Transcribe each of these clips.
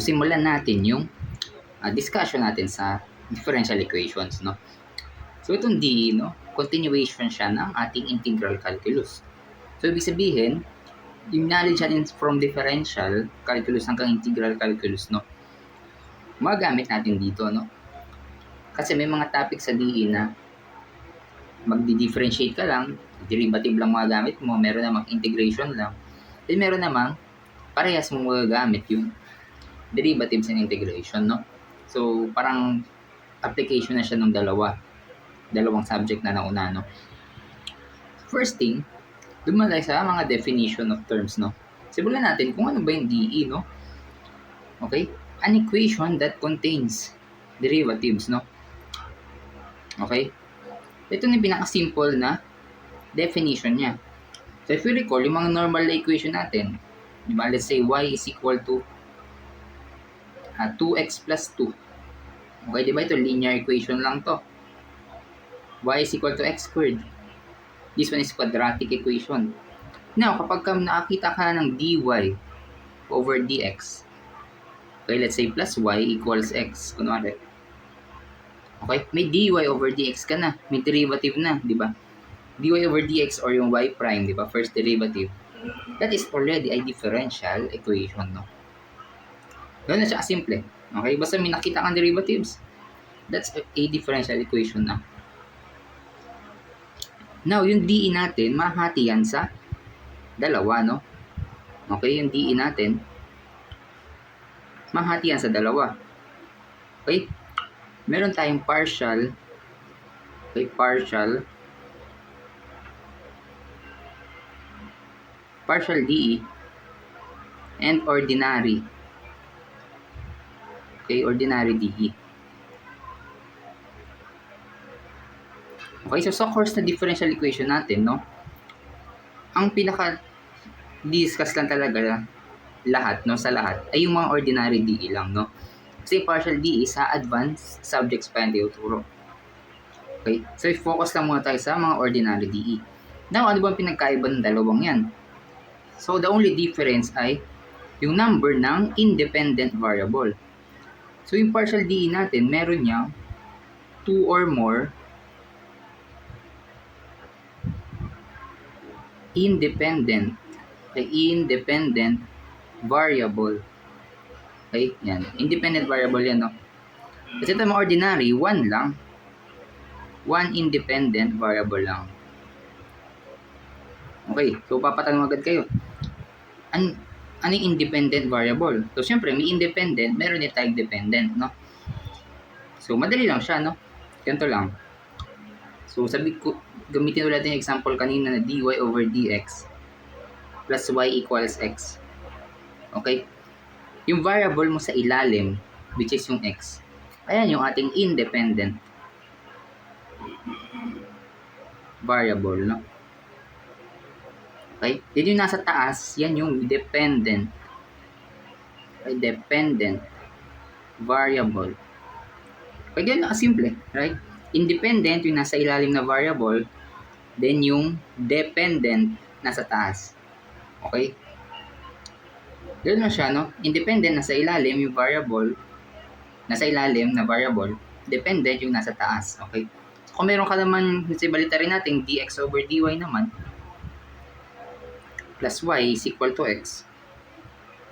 Simulan natin yung discussion natin sa differential equations, no? So, itong DE, no? Continuation siya ng ating integral calculus. So, ibig sabihin, yung knowledge natin from differential calculus hanggang integral calculus, no? Magagamit natin dito, no? Kasi may mga topic sa DE na magdi-differentiate ka lang, derivative lang magagamit mo, meron namang integration lang, then meron namang parehas mo magagamit yung derivatives and integration, no? So, parang application na siya ng dalawang subject na nauna, no? First thing, dumalay sa mga definition of terms, no? Simulan natin kung ano ba yung DE, no? Okay? An equation that contains derivatives, no? Okay? Ito na yung pinaka-simple na definition niya. So, if you recall, yung mga normal na equation natin, diba? Let's say y is equal to 2x plus 2. Okay, diba ito? Linear equation lang to. Y is equal to x squared. This one is quadratic equation. Now, kapag nakakita ka ng dy over dx, okay, let's say plus y equals x, kunwari. Okay, may dy over dx ka na, may derivative na, di ba? Dy over dx or yung y prime, di ba? First derivative. That is already a differential equation, no? Ganun na siya simple. Okay, basta may nakita kang derivatives, that's a differential equation na. Now, yung DE natin, mahati yan sa dalawa, no? Okay, yung DE natin, mahati yan sa dalawa. Okay? Meron tayong partial, okay, partial DE, and ordinary. Okay, ordinary DE. Okay, so sa course na differential equation natin, no? Ang pinaka-discuss lang talaga lahat, no? Sa lahat, ay yung mga ordinary DE lang, no? Kasi partial DE sa advanced subjects pa yan tinuturo. Okay, so i-focus lang muna tayo sa mga ordinary DE. Now, ano ba ang pinagkaiba ng dalawang yan? So, the only difference ay yung number ng independent variable. So, yung partial DE natin, meron niya 2 or more independent variable. Okay, yan. Independent variable yan, no? Kasi ito mga ordinary, 1 lang. 1 independent variable lang. Okay, so papatanong agad kayo. Ano yung independent variable? So, syempre, may independent, meron din tayong dependent, no? So, madali lang siya, no? Ganito lang. So, gamitin ulit yung example kanina na dy over dx plus y equals x. Okay? Yung variable mo sa ilalim, which is yung x, ayan yung ating independent variable, no? Okay? Then yung nasa taas, yan yung dependent. Okay? Dependent variable. Okay, ganyan simple, right? Independent yung nasa ilalim na variable, then yung dependent nasa taas. Okay? Ganun na siya, no? Independent nasa ilalim yung variable, nasa ilalim na variable, dependent yung nasa taas. Okay? So, kung meron ka naman, balita rin natin, dx over dy naman, plus y is equal to x.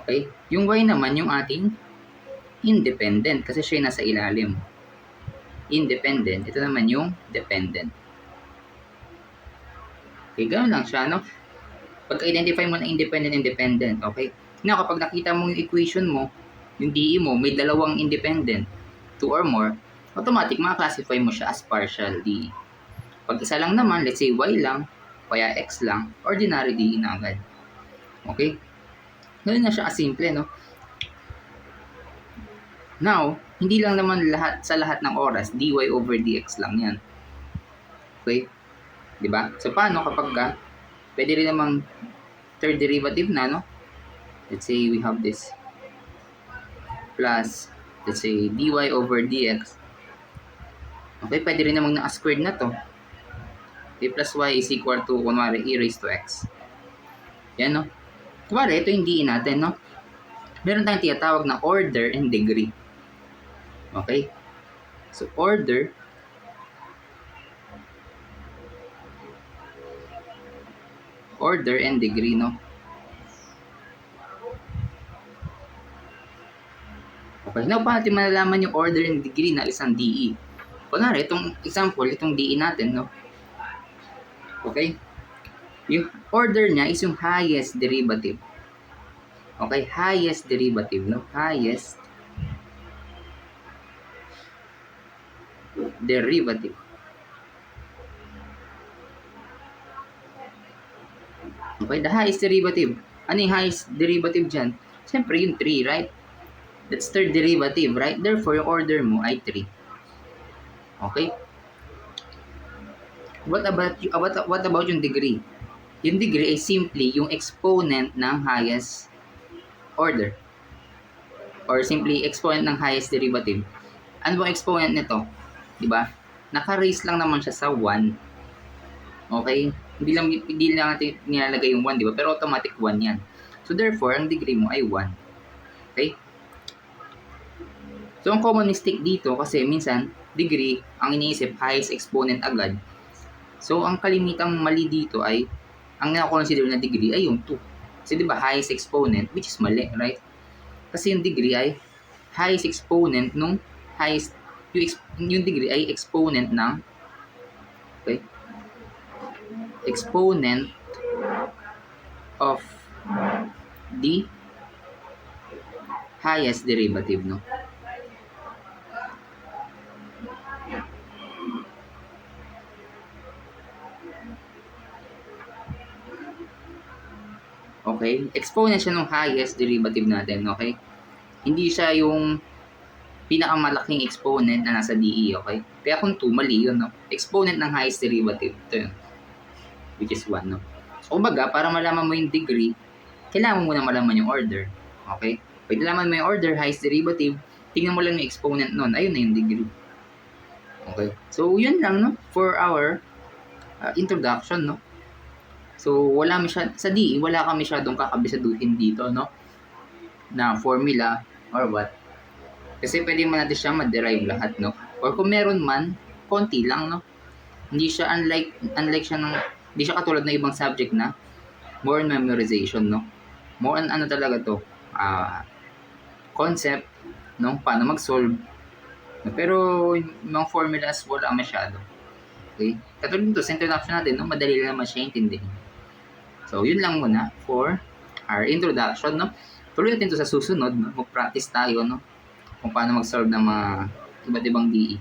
Okay? Yung y naman yung ating independent kasi siya nasa ilalim. Independent. Ito naman yung dependent. Okay, ganoon lang siya, no? Pagka-identify mo na independent, okay? Now, kapag nakita mo yung equation mo, yung DE mo, may dalawang independent, 2 or more, automatic maka-classify mo siya as partial DE. Pag isa lang naman, let's say y lang, kaya x lang, ordinary DE na agad. Okay? Ganoon na siya kasimple, no? Now, hindi lang naman sa lahat ng oras, dy over dx lang yan. Okay? Diba? So, paano kapag pwede rin namang third derivative na, no? Let's say we have this plus, let's say, dy over dx. Okay, pwede rin namang na-squared na to. Okay, plus y is equal to, kunwari, e raised to x. Yan, no? Kunwari, ito yung DE natin, no? meron tayong tinatawag na order and degree. Okay? So, order and degree, no? Okay, now paano natin malalaman yung order and degree na isang DE? Kunwari, itong example, itong DE natin, no? Okay? Yung order niya is yung highest derivative. Okay, highest derivative, no? Highest derivative. Okay, the highest derivative. Ano yung highest derivative dyan? Siyempre, yung 3, right? That's third derivative, right? Therefore, yung order mo ay 3. Okay? What about yung degree? Yung degree ay simply yung exponent ng highest order. Or simply exponent ng highest derivative. Ano bang exponent nito? Diba? Naka-raise lang naman siya sa 1. Okay? Hindi lang natin nilalagay yung 1, diba? Pero automatic 1 yan. So therefore, ang degree mo ay 1. Okay? So ang common mistake dito kasi minsan degree ang iniisip highest exponent agad. So ang kalimitang mali dito ay ang na-consider na degree ay yung 2. Kasi 'di ba highest exponent, which is mali, right? Kasi yung degree ay highest exponent nung highest yung degree ay exponent ng okay, exponent of the highest derivative, no? Okay? Exponent siya ng highest derivative natin, okay? Hindi siya yung pinakamalaking exponent na nasa DE, okay? Kaya kung 2, mali yun, no? Exponent ng highest derivative, ito yun, which is 1, no? So, kumbaga, para malaman mo yung degree, kailangan mo muna malaman yung order, okay? Pag nalaman mo yung order, highest derivative, tingnan mo lang yung exponent nun, ayun na yung degree. Okay? So, yun lang, no? For our introduction, no? So, sa DE, wala kami masyadong kakabisaduhin dito, no? Na formula or what. Kasi pwede mo natin siya ma-derive lahat, no? Or kung meron man, konti lang, no? Hindi siya hindi siya katulad ng ibang subject na more on memorization, no? More on ano talaga to, concept, no? Paano mag-solve. Pero yung mga formulas, wala masyado. Okay? Katulad nito, sa introduction natin, no? Madali lang naman siya intindihin. So, yun lang muna for our introduction, no? Tuloy natin to sa susunod, no? Mag-practice tayo, no? Kung paano mag-solve ng mga iba't ibang DE.